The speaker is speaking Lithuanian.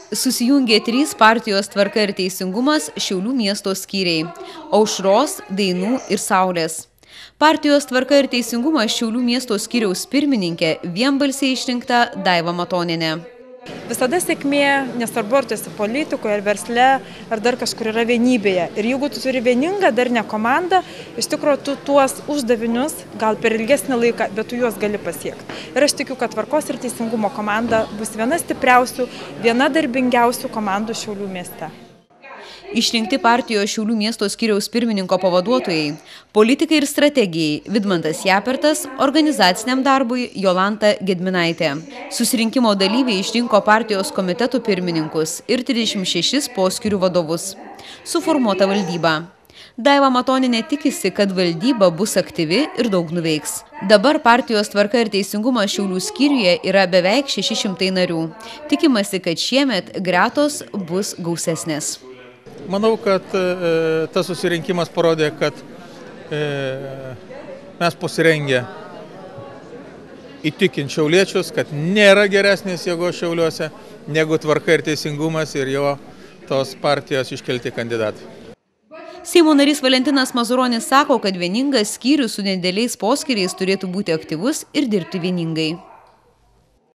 Susijungė 3 partijos Tvarka ir teisingumas Šiaulių miesto skyriai – Aušros, Dainų ir Saulės. Partijos Tvarka ir teisingumas Šiaulių miesto skyriaus pirmininkė vienbalsiai išrinkta Daiva Matonienė. Visada sėkmė, nesvarbu ar tu esi politikoje, ar versle, ar dar kažkur yra vienybėje. Ir jeigu tu turi vieningą darnią komandą, iš tikrųjų tu tuos uždavinius, gal per ilgesnį laiką, bet tu juos gali pasiekti. Ir aš tikiu, kad Tvarkos ir teisingumo komanda bus viena stipriausių, viena darbingiausių komandų Šiaulių mieste. Išrinkti partijos Šiaulių miesto skyriaus pirmininko pavaduotojai, politikai ir strategijai Vidmantas Japertas, organizaciniam darbui Jolanta Gedminaitė. Susirinkimo dalyviai išrinko partijos komitetų pirmininkus ir 36 poskyrių vadovus. Suformuota valdyba. Daiva Matonienė tikisi, kad valdyba bus aktyvi ir daug nuveiks. Dabar partijos Tvarka ir teisingumas Šiaulių skyriuje yra beveik 600 narių. Tikimasi, kad šiemet gretos bus gausesnės. Manau, kad tas susirinkimas parodė, kad mes pasirengę įtikinti šiauliečius, kad nėra geresnės jėgos Šiauliuose negu Tvarka ir teisingumas ir jo tos partijos iškelti kandidatai. Seimo narys Valentinas Mazuronis sako, kad vieningas skyrius su nedideliais poskyriais turėtų būti aktyvus ir dirbti vieningai.